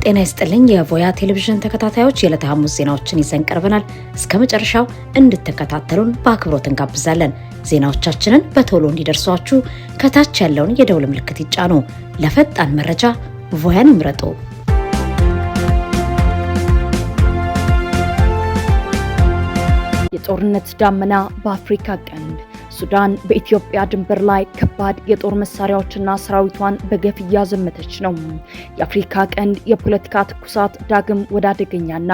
ጤና ይስጥልኝ የቮያ ቴሌቪዥን ተከታታዮች የዕለተ ሐሙስ ዜናዎችን ይዘን ቀርበናል። እስከ መጨረሻው እንድትከታተሉን በአክብሮት እንጋብዛለን። ዜናዎቻችንን በቶሎ እንዲደርሷችሁ ከታች ያለውን የደውል ምልክት ይጫኑ። ለፈጣን መረጃ ቮያን ይምረጡ። የጦርነት ዳመና በአፍሪካ ቀንድ ሱዳን በኢትዮጵያ ድንበር ላይ ከባድ የጦር መሳሪያዎችና ሰራዊቷን በገፍ እያዘመተች ነው። የአፍሪካ ቀንድ የፖለቲካ ትኩሳት ዳግም ወደ አደገኛና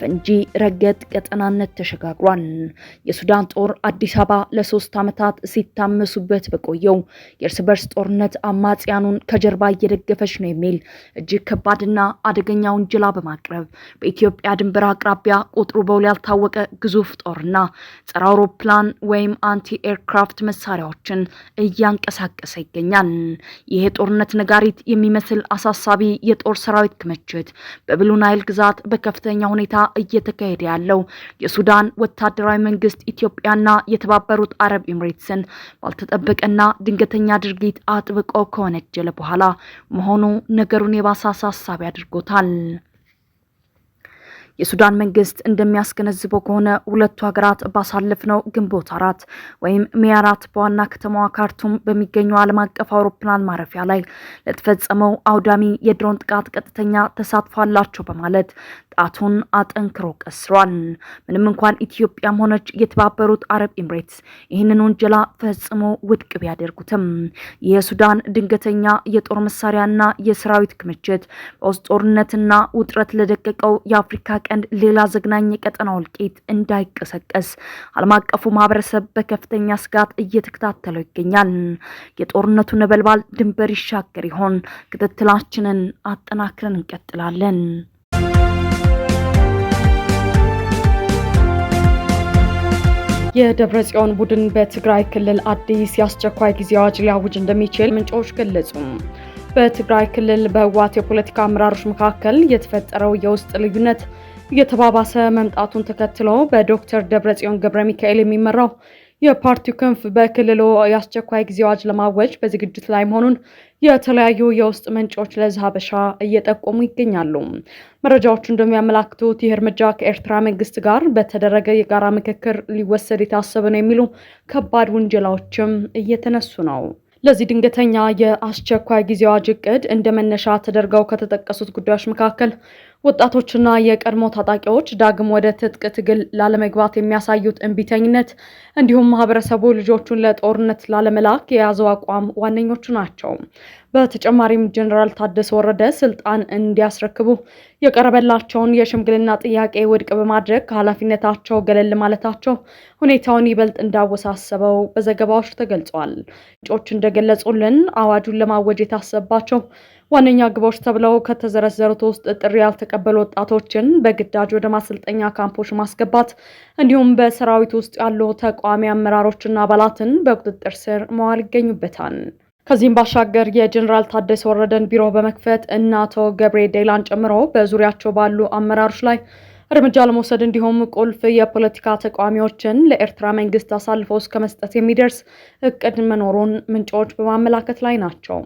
ፈንጂ ረገጥ ቀጠናነት ተሸጋግሯል። የሱዳን ጦር አዲስ አበባ ለ3 ዓመታት ሲታመሱበት በቆየው የእርስ በርስ ጦርነት አማጽያኑን ከጀርባ እየደገፈች ነው የሚል እጅግ ከባድና አደገኛ ውንጀላ በማቅረብ በኢትዮጵያ ድንበር አቅራቢያ ቁጥሩ በውል ያልታወቀ ግዙፍ ጦርና ጸረ አውሮፕላን ወይም አንቲ ኤርክራፍት መሳሪያዎችን እያንቀሳቀሰ ይገኛል። ይህ ጦርነት ነጋሪት የሚመስል አሳሳቢ የጦር ሰራዊት ክምችት በብሉ ናይል ግዛት በከፍተኛ ሁኔታ እየተካሄደ ያለው የሱዳን ወታደራዊ መንግስት ኢትዮጵያና የተባበሩት አረብ ኤምሬትስን ባልተጠበቀና ድንገተኛ ድርጊት አጥብቆ ከወነጀለ በኋላ መሆኑ ነገሩን የባሰ አሳሳቢ አድርጎታል። የሱዳን መንግስት እንደሚያስገነዝበው ከሆነ ሁለቱ ሀገራት ባሳለፍነው ግንቦት 4 ወይም ሜይ 4 በዋና ከተማዋ ካርቱም በሚገኘው ዓለም አቀፍ አውሮፕላን ማረፊያ ላይ ለተፈጸመው አውዳሚ የድሮን ጥቃት ቀጥተኛ ተሳትፎ አላቸው በማለት ጣቱን አጠንክሮ ቀስሯል። ምንም እንኳን ኢትዮጵያም ሆነች የተባበሩት አረብ ኤምሬትስ ይህንን ወንጀላ ፈጽሞ ውድቅ ቢያደርጉትም የሱዳን ድንገተኛ የጦር መሳሪያና የሰራዊት ክምችት በውስጥ ጦርነትና ውጥረት ለደቀቀው የአፍሪካ ቀንድ ሌላ ዘግናኝ የቀጠና እልቂት እንዳይቀሰቀስ ዓለም አቀፉ ማህበረሰብ በከፍተኛ ስጋት እየተከታተለው ይገኛል። የጦርነቱ ነበልባል ድንበር ይሻገር ይሆን? ክትትላችንን አጠናክረን እንቀጥላለን። የደብረ ጽዮን ቡድን በትግራይ ክልል አዲስ የአስቸኳይ ጊዜ አዋጅ ሊያውጅ እንደሚችል ምንጮች ገለጹ። በትግራይ ክልል በህወሓት የፖለቲካ አመራሮች መካከል የተፈጠረው የውስጥ ልዩነት እየተባባሰ መምጣቱን ተከትሎ በዶክተር ደብረጽዮን ገብረ ሚካኤል የሚመራው የፓርቲው ክንፍ በክልሉ የአስቸኳይ ጊዜ አዋጅ ለማወጅ በዝግጅት ላይ መሆኑን የተለያዩ የውስጥ ምንጮች ለዛሀበሻ እየጠቆሙ ይገኛሉ። መረጃዎቹ እንደሚያመላክቱት ይህ እርምጃ ከኤርትራ መንግስት ጋር በተደረገ የጋራ ምክክር ሊወሰድ የታሰበ ነው የሚሉ ከባድ ውንጀላዎችም እየተነሱ ነው። ለዚህ ድንገተኛ የአስቸኳይ ጊዜ አዋጅ እቅድ እንደ መነሻ ተደርገው ከተጠቀሱት ጉዳዮች መካከል ወጣቶችና የቀድሞ ታጣቂዎች ዳግም ወደ ትጥቅ ትግል ላለመግባት የሚያሳዩት እንቢተኝነት እንዲሁም ማህበረሰቡ ልጆቹን ለጦርነት ላለመላክ የያዘው አቋም ዋነኞቹ ናቸው። በተጨማሪም ጀነራል ታደሰ ወረደ ስልጣን እንዲያስረክቡ የቀረበላቸውን የሽምግልና ጥያቄ ውድቅ በማድረግ ከኃላፊነታቸው ገለል ማለታቸው ሁኔታውን ይበልጥ እንዳወሳሰበው በዘገባዎች ተገልጿል። ምንጮች እንደገለጹልን አዋጁን ለማወጅ የታሰባቸው ዋነኛ ግቦች ተብለው ከተዘረዘሩት ውስጥ ጥሪ ያልተቀበሉ ወጣቶችን በግዳጅ ወደ ማሰልጠኛ ካምፖች ማስገባት እንዲሁም በሰራዊት ውስጥ ያሉ ተቋሚ አመራሮችና አባላትን በቁጥጥር ስር መዋል ይገኙበታል። ከዚህም ባሻገር የጀነራል ታደሰ ወረደን ቢሮ በመክፈት እና አቶ ገብሬ ዴላን ጨምሮ በዙሪያቸው ባሉ አመራሮች ላይ እርምጃ ለመውሰድ እንዲሁም ቁልፍ የፖለቲካ ተቃዋሚዎችን ለኤርትራ መንግስት አሳልፈው እስከ መስጠት የሚደርስ እቅድ መኖሩን ምንጮች በማመላከት ላይ ናቸው።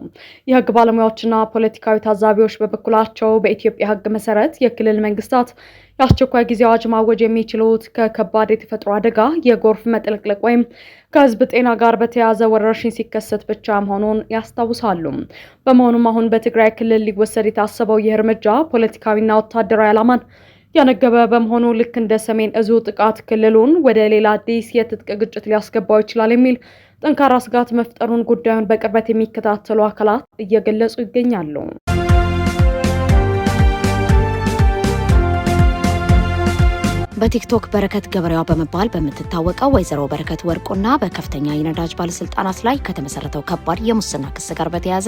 የህግ ባለሙያዎችና ፖለቲካዊ ታዛቢዎች በበኩላቸው በኢትዮጵያ ህግ መሰረት የክልል መንግስታት የአስቸኳይ ጊዜ አዋጅ ማወጅ የሚችሉት ከከባድ የተፈጥሮ አደጋ፣ የጎርፍ መጥለቅለቅ ወይም ከህዝብ ጤና ጋር በተያያዘ ወረርሽኝ ሲከሰት ብቻ መሆኑን ያስታውሳሉ። በመሆኑም አሁን በትግራይ ክልል ሊወሰድ የታሰበው ይህ እርምጃ ፖለቲካዊና ወታደራዊ ዓላማን ያነገበ በመሆኑ ልክ እንደ ሰሜን እዙ ጥቃት ክልሉን ወደ ሌላ አዲስ የትጥቅ ግጭት ሊያስገባው ይችላል የሚል ጠንካራ ስጋት መፍጠሩን ጉዳዩን በቅርበት የሚከታተሉ አካላት እየገለጹ ይገኛሉ። በቲክቶክ በረከት ገበሬዋ በመባል በምትታወቀው ወይዘሮ በረከት ወርቁና በከፍተኛ የነዳጅ ባለስልጣናት ላይ ከተመሰረተው ከባድ የሙስና ክስ ጋር በተያያዘ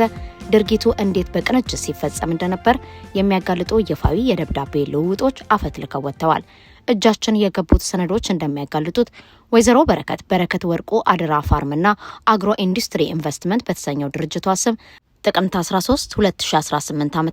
ድርጊቱ እንዴት በቅንጅት ሲፈጸም እንደነበር የሚያጋልጡ ይፋዊ የደብዳቤ ልውውጦች አፈትልከው ወጥተዋል። እጃችን የገቡት ሰነዶች እንደሚያጋልጡት ወይዘሮ በረከት ወርቁ አድራ ፋርምና አግሮ ኢንዱስትሪ ኢንቨስትመንት በተሰኘው ድርጅቷ ስም ጥቅምት 13 2018 ዓ.ም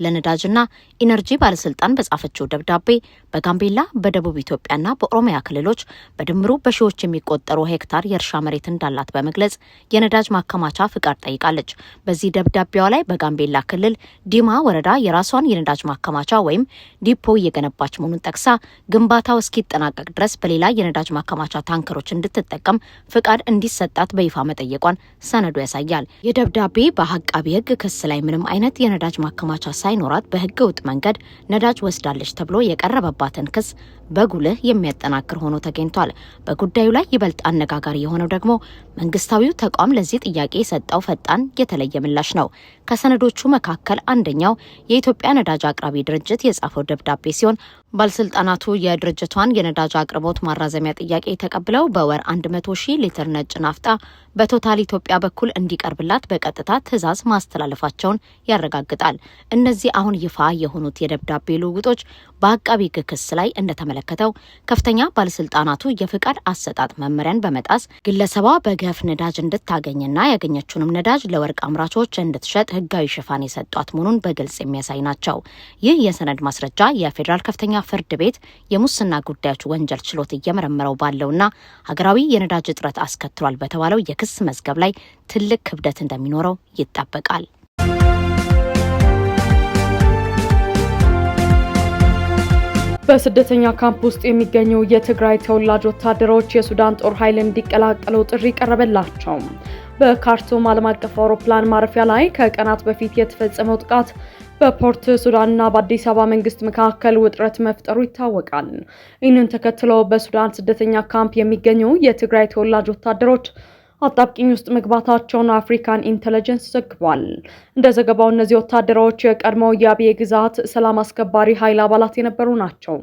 ለነዳጅና ኢነርጂ ባለስልጣን በጻፈችው ደብዳቤ በጋምቤላ በደቡብ ኢትዮጵያና በኦሮሚያ ክልሎች በድምሩ በሺዎች የሚቆጠሩ ሄክታር የእርሻ መሬት እንዳላት በመግለጽ የነዳጅ ማከማቻ ፍቃድ ጠይቃለች። በዚህ ደብዳቤዋ ላይ በጋምቤላ ክልል ዲማ ወረዳ የራሷን የነዳጅ ማከማቻ ወይም ዲፖ እየገነባች መሆኑን ጠቅሳ ግንባታው እስኪጠናቀቅ ድረስ በሌላ የነዳጅ ማከማቻ ታንከሮች እንድትጠቀም ፍቃድ እንዲሰጣት በይፋ መጠየቋን ሰነዱ ያሳያል። የደብዳቤ በአቃቤ ሕግ ክስ ላይ ምንም አይነት የነዳጅ ማከማቻ ሳይኖራት በሕገ ወጥ መንገድ ነዳጅ ወስዳለች ተብሎ የቀረበባትን ክስ በጉልህ የሚያጠናክር ሆኖ ተገኝቷል። በጉዳዩ ላይ ይበልጥ አነጋጋሪ የሆነው ደግሞ መንግስታዊው ተቋም ለዚህ ጥያቄ የሰጠው ፈጣን የተለየ ምላሽ ነው። ከሰነዶቹ መካከል አንደኛው የኢትዮጵያ ነዳጅ አቅራቢ ድርጅት የጻፈው ደብዳቤ ሲሆን ባለስልጣናቱ የድርጅቷን የነዳጅ አቅርቦት ማራዘሚያ ጥያቄ ተቀብለው በወር 100,000 ሊትር ነጭ ናፍጣ በቶታል ኢትዮጵያ በኩል እንዲቀርብላት በቀጥታ ትዕዛዝ ማስተላለፋቸውን ያረጋግጣል። እነዚህ አሁን ይፋ የሆኑት የደብዳቤ ልውውጦች በአቃቢ ሕግ ክስ ላይ እንደተመለከተው ከፍተኛ ባለስልጣናቱ የፍቃድ አሰጣጥ መመሪያን በመጣስ ግለሰቧ በገፍ ነዳጅ እንድታገኝና ያገኘችውንም ነዳጅ ለወርቅ አምራቾች እንድትሸጥ ህጋዊ ሽፋን የሰጧት መሆኑን በግልጽ የሚያሳይ ናቸው። ይህ የሰነድ ማስረጃ የፌዴራል ከፍተኛ ፍርድ ቤት የሙስና ጉዳዮች ወንጀል ችሎት እየመረመረው ባለውና ሀገራዊ የነዳጅ እጥረት አስከትሏል በተባለው የክስ መዝገብ ላይ ትልቅ ክብደት እንደሚኖረው ይጠበቃል። በስደተኛ ካምፕ ውስጥ የሚገኙ የትግራይ ተወላጅ ወታደሮች የሱዳን ጦር ኃይል እንዲቀላቀሉ ጥሪ ቀረበላቸው። በካርቱም ዓለም አቀፍ አውሮፕላን ማረፊያ ላይ ከቀናት በፊት የተፈጸመው ጥቃት በፖርት ሱዳንና በአዲስ አበባ መንግስት መካከል ውጥረት መፍጠሩ ይታወቃል። ይህንን ተከትሎ በሱዳን ስደተኛ ካምፕ የሚገኙ የትግራይ ተወላጅ ወታደሮች አጣብቂኝ ውስጥ መግባታቸውን አፍሪካን ኢንተለጀንስ ዘግቧል። እንደ ዘገባው እነዚህ ወታደሮች የቀድሞው የአብዬ ግዛት ሰላም አስከባሪ ኃይል አባላት የነበሩ ናቸው።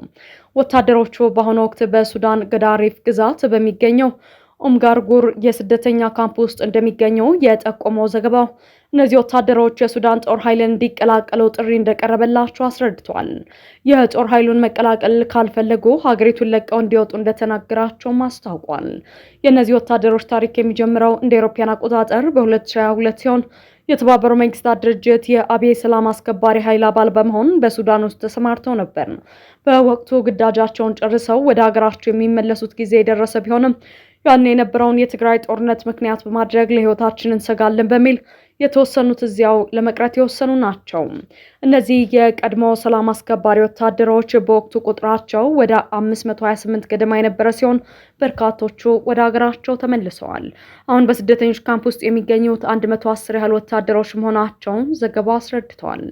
ወታደሮቹ በአሁኑ ወቅት በሱዳን ገዳሪፍ ግዛት በሚገኘው ኦምጋርጉር የስደተኛ ካምፕ ውስጥ እንደሚገኘው የጠቆመው ዘገባው እነዚህ ወታደሮች የሱዳን ጦር ኃይልን እንዲቀላቀሉ ጥሪ እንደቀረበላቸው አስረድቷል። የጦር ኃይሉን መቀላቀል ካልፈለጉ ሀገሪቱን ለቀው እንዲወጡ እንደተናገራቸውም አስታውቋል። የእነዚህ ወታደሮች ታሪክ የሚጀምረው እንደ አውሮፓውያን አቆጣጠር በ2022 ሲሆን የተባበሩት መንግስታት ድርጅት የአብዬ ሰላም አስከባሪ ኃይል አባል በመሆን በሱዳን ውስጥ ተሰማርተው ነበር። በወቅቱ ግዳጃቸውን ጨርሰው ወደ ሀገራቸው የሚመለሱት ጊዜ የደረሰ ቢሆንም ያን የነበረውን የትግራይ ጦርነት ምክንያት በማድረግ ለህይወታችን እንሰጋለን በሚል የተወሰኑት እዚያው ለመቅረት የወሰኑ ናቸው። እነዚህ የቀድሞ ሰላም አስከባሪ ወታደሮች በወቅቱ ቁጥራቸው ወደ 528 ገደማ የነበረ ሲሆን በርካቶቹ ወደ ሀገራቸው ተመልሰዋል። አሁን በስደተኞች ካምፕ ውስጥ የሚገኙት 110 ያህል ወታደሮች መሆናቸውን ዘገባው አስረድተዋል።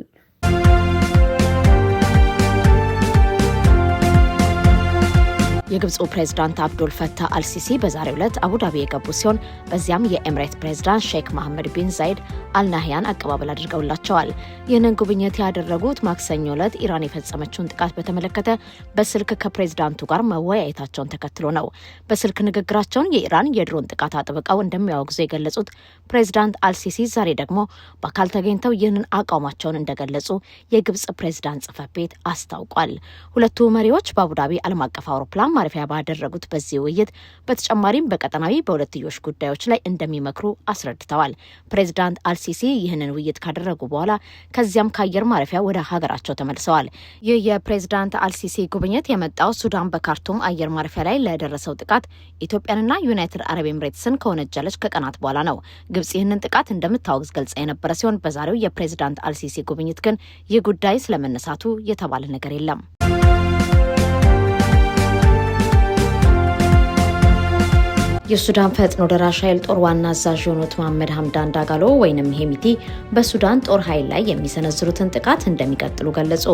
የግብፁ ፕሬዝዳንት አብዱል ፈታህ አልሲሲ በዛሬው ዕለት አቡዳቢ የገቡ ሲሆን በዚያም የኤምሬት ፕሬዝዳንት ሼክ መሐመድ ቢን ዛይድ አልናህያን አቀባበል አድርገውላቸዋል። ይህንን ጉብኝት ያደረጉት ማክሰኞ ዕለት ኢራን የፈጸመችውን ጥቃት በተመለከተ በስልክ ከፕሬዝዳንቱ ጋር መወያየታቸውን ተከትሎ ነው። በስልክ ንግግራቸውን የኢራን የድሮን ጥቃት አጥብቀው እንደሚያወግዙ የገለጹት ፕሬዝዳንት አልሲሲ ዛሬ ደግሞ በአካል ተገኝተው ይህንን አቋማቸውን እንደገለጹ የግብፅ ፕሬዝዳንት ጽሕፈት ቤት አስታውቋል። ሁለቱ መሪዎች በአቡዳቢ ዓለም አቀፍ አውሮፕላን ማረፊያ ባደረጉት በዚህ ውይይት በተጨማሪም በቀጠናዊ በሁለትዮሽ ጉዳዮች ላይ እንደሚመክሩ አስረድተዋል። ፕሬዝዳንት አልሲሲ ይህንን ውይይት ካደረጉ በኋላ ከዚያም ከአየር ማረፊያ ወደ ሀገራቸው ተመልሰዋል። ይህ የፕሬዝዳንት አልሲሲ ጉብኝት የመጣው ሱዳን በካርቱም አየር ማረፊያ ላይ ለደረሰው ጥቃት ኢትዮጵያንና ዩናይትድ አረብ ኤምሬትስን ከወነጀለች ከቀናት በኋላ ነው። ግብጽ ይህንን ጥቃት እንደምታወግዝ ገልጻ የነበረ ሲሆን በዛሬው የፕሬዝዳንት አልሲሲ ጉብኝት ግን ይህ ጉዳይ ስለመነሳቱ የተባለ ነገር የለም። የሱዳን ፈጥኖ ደራሽ ኃይል ጦር ዋና አዛዥ የሆኑት መሐመድ ሐምዳን ዳጋሎ ወይንም ሄሚቲ በሱዳን ጦር ኃይል ላይ የሚሰነዝሩትን ጥቃት እንደሚቀጥሉ ገለጹ።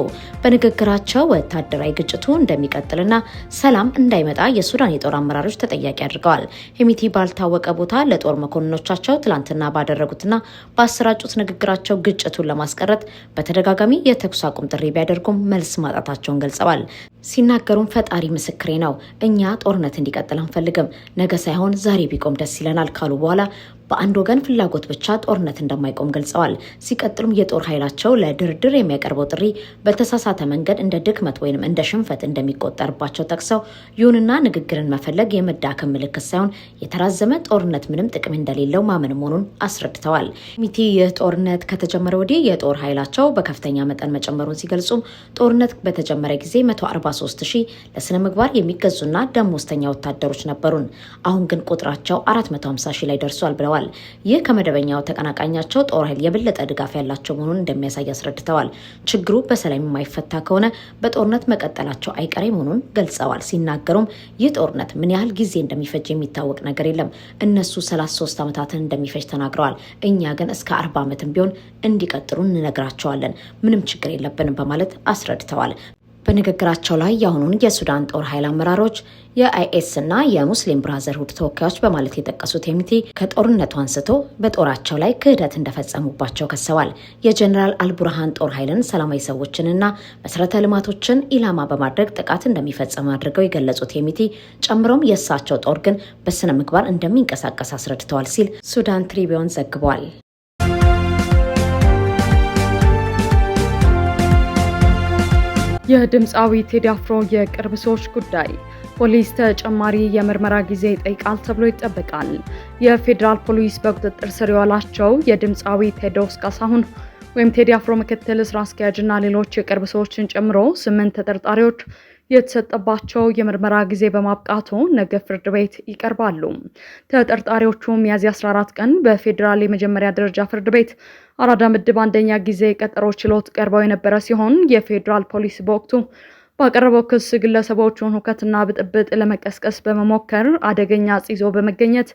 በንግግራቸው ወታደራዊ ግጭቱ እንደሚቀጥልና ሰላም እንዳይመጣ የሱዳን የጦር አመራሮች ተጠያቂ አድርገዋል። ሄሚቲ ባልታወቀ ቦታ ለጦር መኮንኖቻቸው ትላንትና ባደረጉትና ባሰራጩት ንግግራቸው ግጭቱን ለማስቀረት በተደጋጋሚ የተኩስ አቁም ጥሪ ቢያደርጉም መልስ ማጣታቸውን ገልጸዋል። ሲናገሩም ፈጣሪ ምስክሬ ነው፣ እኛ ጦርነት እንዲቀጥል አንፈልግም፣ ነገ ሳይሆን ዛሬ ቢቆም ደስ ይለናል ካሉ በኋላ በአንድ ወገን ፍላጎት ብቻ ጦርነት እንደማይቆም ገልጸዋል። ሲቀጥሉም የጦር ኃይላቸው ለድርድር የሚያቀርበው ጥሪ በተሳሳተ መንገድ እንደ ድክመት ወይም እንደ ሽንፈት እንደሚቆጠርባቸው ጠቅሰው ይሁንና ንግግርን መፈለግ የመዳከም ምልክት ሳይሆን የተራዘመ ጦርነት ምንም ጥቅም እንደሌለው ማመን መሆኑን አስረድተዋል። ሚቲ ይህ ጦርነት ከተጀመረ ወዲህ የጦር ኃይላቸው በከፍተኛ መጠን መጨመሩን ሲገልጹም ጦርነት በተጀመረ ጊዜ 143,000 ለስነ ምግባር የሚገዙና ደሞዝተኛ ወታደሮች ነበሩን። አሁን ግን ቁጥራቸው 450,000 ላይ ደርሷል ብለዋል። ይህ ከመደበኛው ተቀናቃኛቸው ጦር ኃይል የበለጠ ድጋፍ ያላቸው መሆኑን እንደሚያሳይ አስረድተዋል። ችግሩ በሰላም የማይፈታ ከሆነ በጦርነት መቀጠላቸው አይቀሬ መሆኑን ገልጸዋል። ሲናገሩም ይህ ጦርነት ምን ያህል ጊዜ እንደሚፈጅ የሚታወቅ ነገር የለም። እነሱ 33 ዓመታትን እንደሚፈጅ ተናግረዋል። እኛ ግን እስከ 40 ዓመትም ቢሆን እንዲቀጥሉ እንነግራቸዋለን። ምንም ችግር የለብንም በማለት አስረድተዋል። በንግግራቸው ላይ የአሁኑን የሱዳን ጦር ኃይል አመራሮች የአይኤስ እና የሙስሊም ብራዘርሁድ ተወካዮች በማለት የጠቀሱት ሄሚቲ ከጦርነቱ አንስቶ በጦራቸው ላይ ክህደት እንደፈጸሙባቸው ከሰዋል። የጀነራል አልቡርሃን ጦር ኃይልን ሰላማዊ ሰዎችንና መሰረተ ልማቶችን ኢላማ በማድረግ ጥቃት እንደሚፈጸሙ አድርገው የገለጹት ሄሚቲ ጨምሮም የእሳቸው ጦር ግን በስነ ምግባር እንደሚንቀሳቀስ አስረድተዋል ሲል ሱዳን ትሪቢዮን ዘግቧል። የድምፃዊ ቴዲ አፍሮ የቅርብ ሰዎች ጉዳይ ፖሊስ ተጨማሪ የምርመራ ጊዜ ይጠይቃል ተብሎ ይጠበቃል። የፌዴራል ፖሊስ በቁጥጥር ስር የዋላቸው የድምፃዊ ቴዎድሮስ ካሳሁን ወይም ቴዲ አፍሮ ምክትል ስራ አስኪያጅና ሌሎች የቅርብ ሰዎችን ጨምሮ 8 ተጠርጣሪዎች የተሰጠባቸው የምርመራ ጊዜ በማብቃቱ ነገ ፍርድ ቤት ይቀርባሉ። ተጠርጣሪዎቹ ሚያዝያ 14 ቀን በፌዴራል የመጀመሪያ ደረጃ ፍርድ ቤት አራዳ ምድብ አንደኛ ጊዜ ቀጠሮ ችሎት ቀርበው የነበረ ሲሆን የፌዴራል ፖሊስ በወቅቱ ባቀረበው ክስ ግለሰቦቹን ሁከትና ብጥብጥ ለመቀስቀስ በመሞከር አደገኛ ዕፅ ይዞ በመገኘት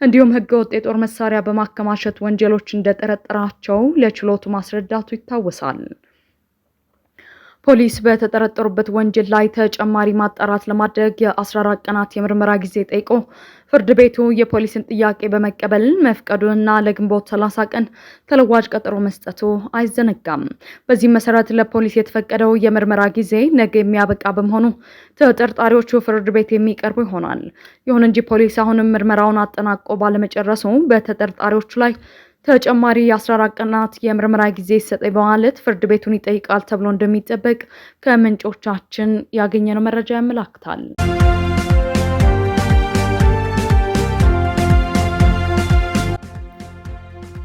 እንዲሁም ህገወጥ የጦር መሳሪያ በማከማቸት ወንጀሎች እንደጠረጠራቸው ለችሎቱ ማስረዳቱ ይታወሳል። ፖሊስ በተጠረጠሩበት ወንጀል ላይ ተጨማሪ ማጣራት ለማድረግ የ14 ቀናት የምርመራ ጊዜ ጠይቆ ፍርድ ቤቱ የፖሊስን ጥያቄ በመቀበል መፍቀዱንና ለግንቦት 30 ቀን ተለዋጭ ቀጠሮ መስጠቱ አይዘነጋም። በዚህ መሰረት ለፖሊስ የተፈቀደው የምርመራ ጊዜ ነገ የሚያበቃ በመሆኑ ተጠርጣሪዎቹ ፍርድ ቤት የሚቀርቡ ይሆናል። ይሁን እንጂ ፖሊስ አሁንም ምርመራውን አጠናቆ ባለመጨረሱ በተጠርጣሪዎቹ ላይ ተጨማሪ 14 ቀናት የምርመራ ጊዜ ይሰጠኝ በማለት ፍርድ ቤቱን ይጠይቃል ተብሎ እንደሚጠበቅ ከምንጮቻችን ያገኘነው መረጃ ያመለክታል።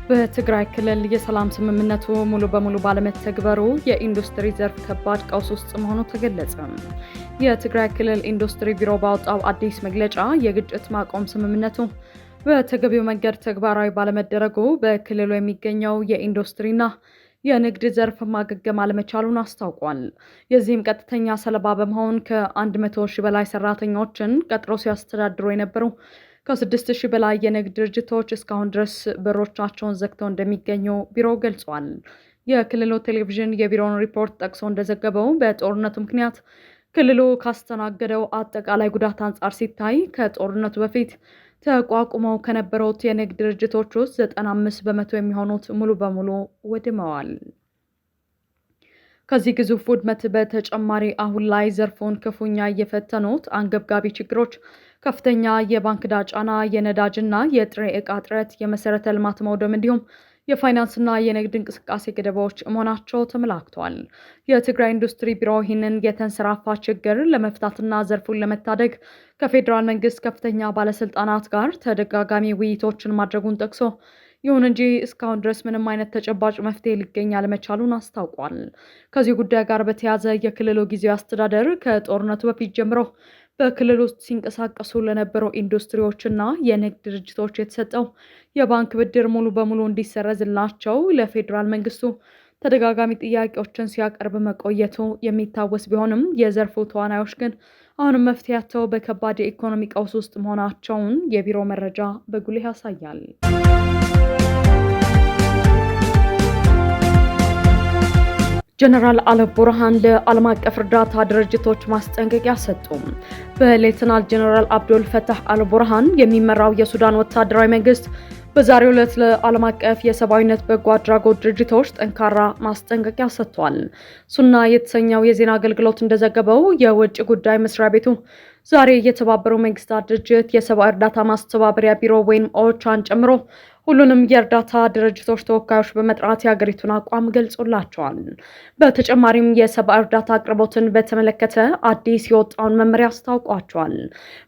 በትግራይ ክልል የሰላም ስምምነቱ ሙሉ በሙሉ ባለመተግበሩ የኢንዱስትሪ ዘርፍ ከባድ ቀውስ ውስጥ መሆኑ ተገለጸ። የትግራይ ክልል ኢንዱስትሪ ቢሮ ባወጣው አዲስ መግለጫ የግጭት ማቆም ስምምነቱ በተገቢው መንገድ ተግባራዊ ባለመደረጉ በክልሉ የሚገኘው የኢንዱስትሪና የንግድ ዘርፍ ማገገም አለመቻሉን አስታውቋል። የዚህም ቀጥተኛ ሰለባ በመሆን ከ100,000 በላይ ሰራተኞችን ቀጥሮ ሲያስተዳድሩ የነበሩ ከ6,000 በላይ የንግድ ድርጅቶች እስካሁን ድረስ በሮቻቸውን ዘግተው እንደሚገኙ ቢሮው ገልጿል። የክልሉ ቴሌቪዥን የቢሮውን ሪፖርት ጠቅሶ እንደዘገበው በጦርነቱ ምክንያት ክልሉ ካስተናገደው አጠቃላይ ጉዳት አንጻር ሲታይ ከጦርነቱ በፊት ተቋቁመው ከነበሩት የንግድ ድርጅቶች ውስጥ 95 በመቶ የሚሆኑት ሙሉ በሙሉ ወድመዋል። ከዚህ ግዙፍ ውድመት በተጨማሪ አሁን ላይ ዘርፉን ክፉኛ እየፈተኑት አንገብጋቢ ችግሮች ከፍተኛ የባንክ ዕዳ ጫና፣ የነዳጅና የጥሬ ዕቃ እጥረት፣ የመሰረተ ልማት መውደም እንዲሁም የፋይናንስና የንግድ እንቅስቃሴ ገደቦች መሆናቸው ተመላክቷል። የትግራይ ኢንዱስትሪ ቢሮ ይህንን የተንሰራፋ ችግር ለመፍታትና ዘርፉን ለመታደግ ከፌዴራል መንግስት ከፍተኛ ባለስልጣናት ጋር ተደጋጋሚ ውይይቶችን ማድረጉን ጠቅሶ ይሁን እንጂ እስካሁን ድረስ ምንም አይነት ተጨባጭ መፍትሄ ሊገኝ አለመቻሉን አስታውቋል። ከዚህ ጉዳይ ጋር በተያያዘ የክልሉ ጊዜያዊ አስተዳደር ከጦርነቱ በፊት ጀምሮ በክልል ውስጥ ሲንቀሳቀሱ ለነበሩ ኢንዱስትሪዎችና የንግድ ድርጅቶች የተሰጠው የባንክ ብድር ሙሉ በሙሉ እንዲሰረዝላቸው ለፌዴራል መንግስቱ ተደጋጋሚ ጥያቄዎችን ሲያቀርብ መቆየቱ የሚታወስ ቢሆንም የዘርፉ ተዋናዮች ግን አሁንም መፍትሄያቸው በከባድ የኢኮኖሚ ቀውስ ውስጥ መሆናቸውን የቢሮ መረጃ በጉልህ ያሳያል። ጀነራል አልቡርሃን ለዓለም አቀፍ እርዳታ ድርጅቶች ማስጠንቀቂያ ሰጡ። በሌተናል ጀነራል አብዱል ፈታህ አልቡርሃን የሚመራው የሱዳን ወታደራዊ መንግስት በዛሬው ዕለት ለዓለም አቀፍ የሰብአዊነት በጎ አድራጎት ድርጅቶች ጠንካራ ማስጠንቀቂያ ሰጥቷል። ሱና የተሰኘው የዜና አገልግሎት እንደዘገበው የውጭ ጉዳይ መስሪያ ቤቱ ዛሬ የተባበሩት መንግስታት ድርጅት የሰብአዊ እርዳታ ማስተባበሪያ ቢሮ ወይም ኦቻን ጨምሮ ሁሉንም የእርዳታ ድርጅቶች ተወካዮች በመጥራት የሀገሪቱን አቋም ገልጾላቸዋል። በተጨማሪም የሰብአዊ እርዳታ አቅርቦትን በተመለከተ አዲስ የወጣውን መመሪያ አስታውቋቸዋል።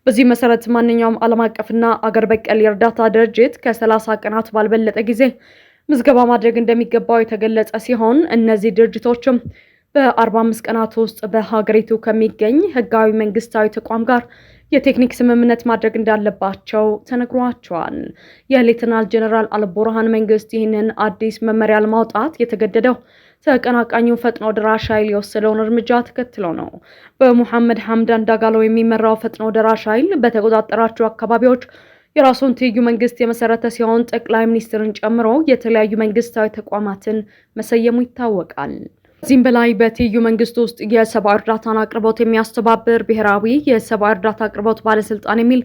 በዚህ መሰረት ማንኛውም ዓለም አቀፍና አገር በቀል የእርዳታ ድርጅት ከ30 ቀናት ባልበለጠ ጊዜ ምዝገባ ማድረግ እንደሚገባው የተገለጸ ሲሆን እነዚህ ድርጅቶችም በ45 ቀናት ውስጥ በሀገሪቱ ከሚገኝ ህጋዊ መንግስታዊ ተቋም ጋር የቴክኒክ ስምምነት ማድረግ እንዳለባቸው ተነግሯቸዋል። የሌተናል ጀነራል አልቡርሃን መንግስት ይህንን አዲስ መመሪያ ለማውጣት የተገደደው ተቀናቃኙ ፈጥኖ ደራሽ ኃይል የወሰደውን እርምጃ ተከትሎ ነው። በሙሐመድ ሐምዳን ዳጋሎ የሚመራው ፈጥኖ ደራሽ ኃይል በተቆጣጠራቸው አካባቢዎች የራሱን ትይዩ መንግስት የመሰረተ ሲሆን ጠቅላይ ሚኒስትርን ጨምሮ የተለያዩ መንግስታዊ ተቋማትን መሰየሙ ይታወቃል። ከዚህም በላይ በትይዩ መንግስት ውስጥ የሰብአዊ እርዳታን አቅርቦት የሚያስተባብር ብሔራዊ የሰብአዊ እርዳታ አቅርቦት ባለስልጣን የሚል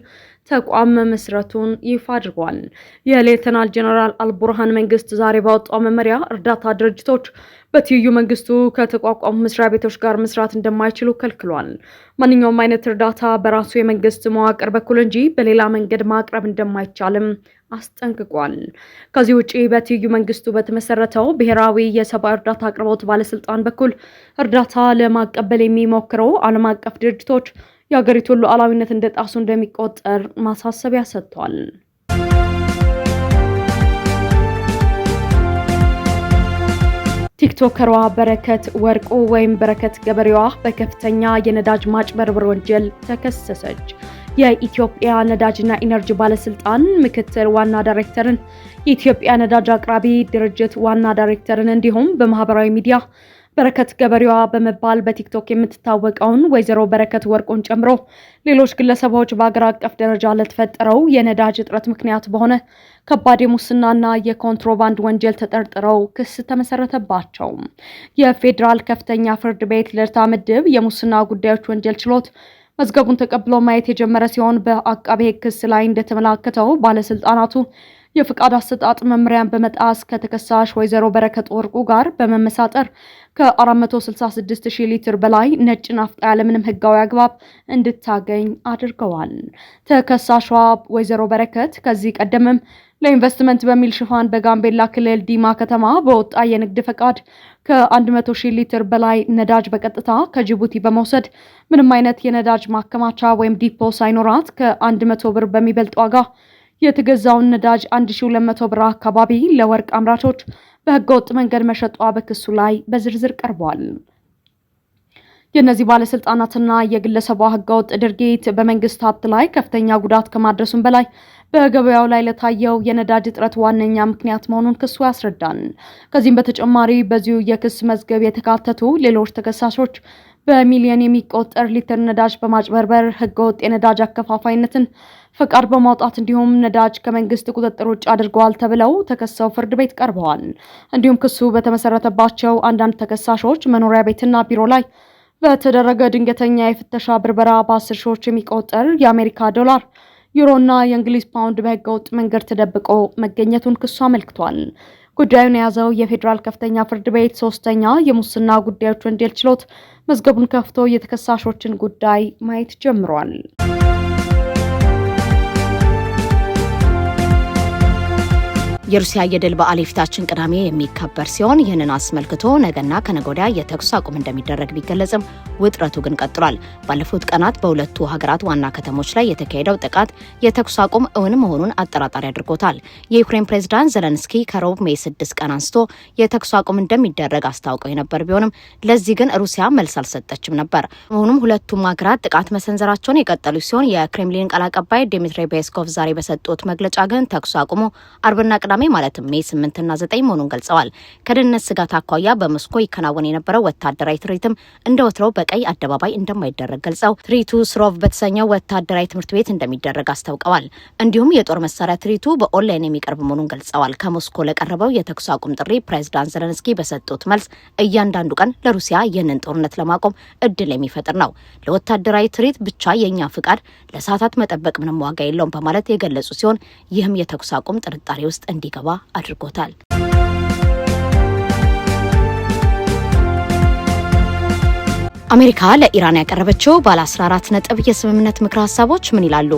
ተቋም መመስረቱን ይፋ አድርጓል። የሌተናል ጀነራል አልቡርሃን መንግስት ዛሬ ባወጣው መመሪያ እርዳታ ድርጅቶች በትይዩ መንግስቱ ከተቋቋሙ መስሪያ ቤቶች ጋር መስራት እንደማይችሉ ከልክሏል። ማንኛውም አይነት እርዳታ በራሱ የመንግስት መዋቅር በኩል እንጂ በሌላ መንገድ ማቅረብ እንደማይቻልም አስጠንቅቋል። ከዚህ ውጪ በትይዩ መንግስቱ በተመሰረተው ብሔራዊ የሰብአዊ እርዳታ አቅርቦት ባለስልጣን በኩል እርዳታ ለማቀበል የሚሞክረው ዓለም አቀፍ ድርጅቶች የሀገሪቱን ሉዓላዊነት እንደጣሱ እንደሚቆጠር ማሳሰቢያ ሰጥቷል። ቲክቶከሯ በረከት ወርቁ ወይም በረከት ገበሬዋ በከፍተኛ የነዳጅ ማጭበርበር ወንጀል ተከሰሰች። የኢትዮጵያ ነዳጅና ኢነርጂ ባለስልጣን ምክትል ዋና ዳይሬክተርን፣ የኢትዮጵያ ነዳጅ አቅራቢ ድርጅት ዋና ዳይሬክተርን እንዲሁም በማህበራዊ ሚዲያ በረከት ገበሬዋ በመባል በቲክቶክ የምትታወቀውን ወይዘሮ በረከት ወርቁን ጨምሮ ሌሎች ግለሰቦች በአገር አቀፍ ደረጃ ለተፈጠረው የነዳጅ እጥረት ምክንያት በሆነ ከባድ የሙስናና የኮንትሮባንድ ወንጀል ተጠርጥረው ክስ ተመሰረተባቸው። የፌዴራል ከፍተኛ ፍርድ ቤት ልደታ ምድብ የሙስና ጉዳዮች ወንጀል ችሎት መዝገቡን ተቀብሎ ማየት የጀመረ ሲሆን በአቃቤ ሕግ ክስ ላይ እንደተመላከተው ባለስልጣናቱ የፍቃድ አሰጣጥ መመሪያን በመጣስ ከተከሳሽ ወይዘሮ በረከት ወርቁ ጋር በመመሳጠር ከ466,000 ሊትር በላይ ነጭ ናፍጣ ያለምንም ህጋዊ አግባብ እንድታገኝ አድርገዋል። ተከሳሿ ወይዘሮ በረከት ከዚህ ቀደምም ለኢንቨስትመንት በሚል ሽፋን በጋምቤላ ክልል ዲማ ከተማ በወጣ የንግድ ፈቃድ ከ100,000 ሊትር በላይ ነዳጅ በቀጥታ ከጅቡቲ በመውሰድ ምንም አይነት የነዳጅ ማከማቻ ወይም ዲፖ ሳይኖራት ከ100 ብር በሚበልጥ ዋጋ የተገዛውን ነዳጅ 1200 ብር አካባቢ ለወርቅ አምራቾች በህገወጥ መንገድ መሸጧ በክሱ ላይ በዝርዝር ቀርቧል። የእነዚህ ባለስልጣናትና የግለሰቧ ህገወጥ ድርጊት በመንግስት ሀብት ላይ ከፍተኛ ጉዳት ከማድረሱም በላይ በገበያው ላይ ለታየው የነዳጅ እጥረት ዋነኛ ምክንያት መሆኑን ክሱ ያስረዳል። ከዚህም በተጨማሪ በዚሁ የክስ መዝገብ የተካተቱ ሌሎች ተከሳሾች በሚሊዮን የሚቆጠር ሊትር ነዳጅ በማጭበርበር ህገወጥ የነዳጅ አከፋፋይነትን ፈቃድ በማውጣት እንዲሁም ነዳጅ ከመንግስት ቁጥጥር ውጭ አድርገዋል ተብለው ተከሰው ፍርድ ቤት ቀርበዋል። እንዲሁም ክሱ በተመሰረተባቸው አንዳንድ ተከሳሾች መኖሪያ ቤትና ቢሮ ላይ በተደረገ ድንገተኛ የፍተሻ ብርበራ በ10 ሺዎች የሚቆጠር የአሜሪካ ዶላር፣ ዩሮና የእንግሊዝ ፓውንድ በህገወጥ መንገድ ተደብቆ መገኘቱን ክሱ አመልክቷል። ጉዳዩን የያዘው የፌዴራል ከፍተኛ ፍርድ ቤት 3ኛ የሙስና ጉዳዮች ወንጀል ችሎት መዝገቡን ከፍቶ የተከሳሾችን ጉዳይ ማየት ጀምሯል። የሩሲያ የድል በዓል የፊታችን ቅዳሜ የሚከበር ሲሆን ይህንን አስመልክቶ ነገና ከነገ ወዲያ የተኩስ አቁም እንደሚደረግ ቢገለጽም ውጥረቱ ግን ቀጥሏል። ባለፉት ቀናት በሁለቱ ሀገራት ዋና ከተሞች ላይ የተካሄደው ጥቃት የተኩስ አቁም እውን መሆኑን አጠራጣሪ አድርጎታል። የዩክሬን ፕሬዝዳንት ዘለንስኪ ከሮብ ሜይ 6 ቀን አንስቶ የተኩስ አቁም እንደሚደረግ አስታውቀው የነበር ቢሆንም ለዚህ ግን ሩሲያ መልስ አልሰጠችም ነበር። መሆኑም ሁለቱም ሀገራት ጥቃት መሰንዘራቸውን የቀጠሉ ሲሆን የክሬምሊን ቃል አቀባይ ዲሚትሪ ፔስኮቭ ዛሬ በሰጡት መግለጫ ግን ተኩስ አቁሙ አርብና ቅዳሜ ማለትም ሜይ 8 እና 9 መሆኑን ገልጸዋል። ከደህንነት ስጋት አኳያ በሞስኮ ይከናወን የነበረው ወታደራዊ ትርኢትም እንደወትሮው በቀይ አደባባይ እንደማይደረግ ገልጸው ትርኢቱ ስሮቭ በተሰኘው ወታደራዊ ትምህርት ቤት እንደሚደረግ አስታውቀዋል። እንዲሁም የጦር መሳሪያ ትርኢቱ በኦንላይን የሚቀርብ መሆኑን ገልጸዋል። ከሞስኮ ለቀረበው የተኩስ አቁም ጥሪ ፕሬዝዳንት ዘለንስኪ በሰጡት መልስ እያንዳንዱ ቀን ለሩሲያ ይህንን ጦርነት ለማቆም እድል የሚፈጥር ነው። ለወታደራዊ ትርኢት ብቻ የኛ ፍቃድ ለሰዓታት መጠበቅ ምንም ዋጋ የለውም በማለት የገለጹ ሲሆን ይህም የተኩስ አቁም ጥርጣሬ ውስጥ እንዲገባ አድርጎታል። አሜሪካ ለኢራን ያቀረበችው ባለ 14 ነጥብ የስምምነት ምክረ ሀሳቦች ምን ይላሉ?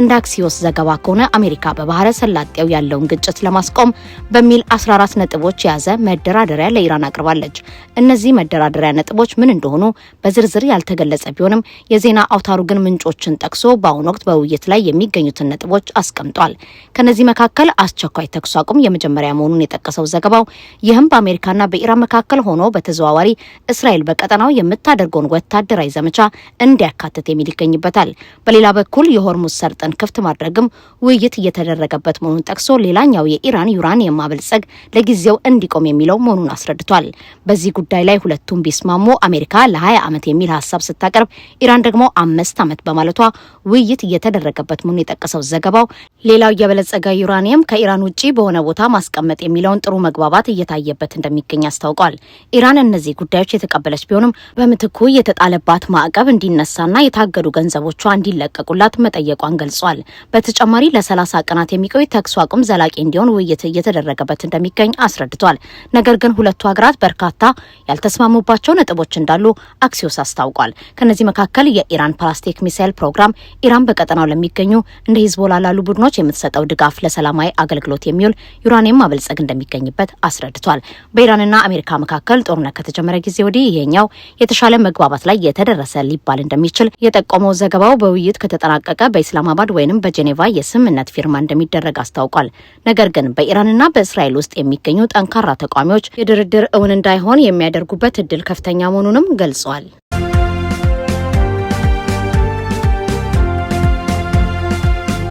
እንደ አክሲዮስ ዘገባ ከሆነ አሜሪካ በባህረ ሰላጤው ያለውን ግጭት ለማስቆም በሚል 14 ነጥቦች የያዘ መደራደሪያ ለኢራን አቅርባለች። እነዚህ መደራደሪያ ነጥቦች ምን እንደሆኑ በዝርዝር ያልተገለጸ ቢሆንም የዜና አውታሩ ግን ምንጮችን ጠቅሶ በአሁኑ ወቅት በውይይት ላይ የሚገኙትን ነጥቦች አስቀምጧል። ከነዚህ መካከል አስቸኳይ ተኩስ አቁም የመጀመሪያ መሆኑን የጠቀሰው ዘገባው ይህም በአሜሪካና በኢራን መካከል ሆኖ በተዘዋዋሪ እስራኤል በቀጠናው የምታደርገውን ወታደራዊ ዘመቻ እንዲያካትት የሚል ይገኝበታል። በሌላ በኩል የሆርሙዝ ሰርጥን ክፍት ማድረግም ውይይት እየተደረገበት መሆኑን ጠቅሶ ሌላኛው የኢራን ዩራኒየም ማበልጸግ ለጊዜው እንዲቆም የሚለው መሆኑን አስረድቷል። በዚህ ጉዳይ ላይ ሁለቱም ቢስማሙ አሜሪካ ለ20 ዓመት የሚል ሀሳብ ስታቀርብ ኢራን ደግሞ 5 ዓመት በማለቷ ውይይት እየተደረገበት መሆኑን የጠቀሰው ዘገባው ሌላው የበለጸገ ዩራኒየም ከኢራን ውጪ በሆነ ቦታ ማስቀመጥ የሚለውን ጥሩ መግባባት እየታየበት እንደሚገኝ አስታውቋል። ኢራን እነዚህ ጉዳዮች የተቀበለች ቢሆንም በምትኩ የተጣለባት ማዕቀብ እንዲነሳና የታገዱ ገንዘቦቿ እንዲለቀቁላት መጠየቋን ገልጿል። በተጨማሪ ለ30 ቀናት የሚቆይ ተኩስ አቁም ዘላቂ እንዲሆን ውይይት እየተደረገበት እንደሚገኝ አስረድቷል። ነገር ግን ሁለቱ ሀገራት በርካታ ያልተስማሙባቸው ነጥቦች እንዳሉ አክሲዮስ አስታውቋል። ከነዚህ መካከል የኢራን ፕላስቲክ ሚሳይል ፕሮግራም፣ ኢራን በቀጠናው ለሚገኙ እንደ ሂዝቦላ ላሉ ቡድኖች የምትሰጠው ድጋፍ፣ ለሰላማዊ አገልግሎት የሚውል ዩራኒየም ማበልጸግ እንደሚገኝበት አስረድቷል። በኢራንና አሜሪካ መካከል ጦርነት ከተጀመረ ጊዜ ወዲህ ይሄኛው የተሻለ መግባባት ላይ የተደረሰ ሊባል እንደሚችል የጠቆመው ዘገባው በውይይት ከተጠናቀቀ በኢስላማባድ ወይንም በጄኔቫ የስምምነት ፊርማ እንደሚደረግ አስታውቋል። ነገር ግን በኢራንና በእስራኤል ውስጥ የሚገኙ ጠንካራ ተቃዋሚዎች የድርድር እውን እንዳይሆን የሚያደርጉበት እድል ከፍተኛ መሆኑንም ገልጿል።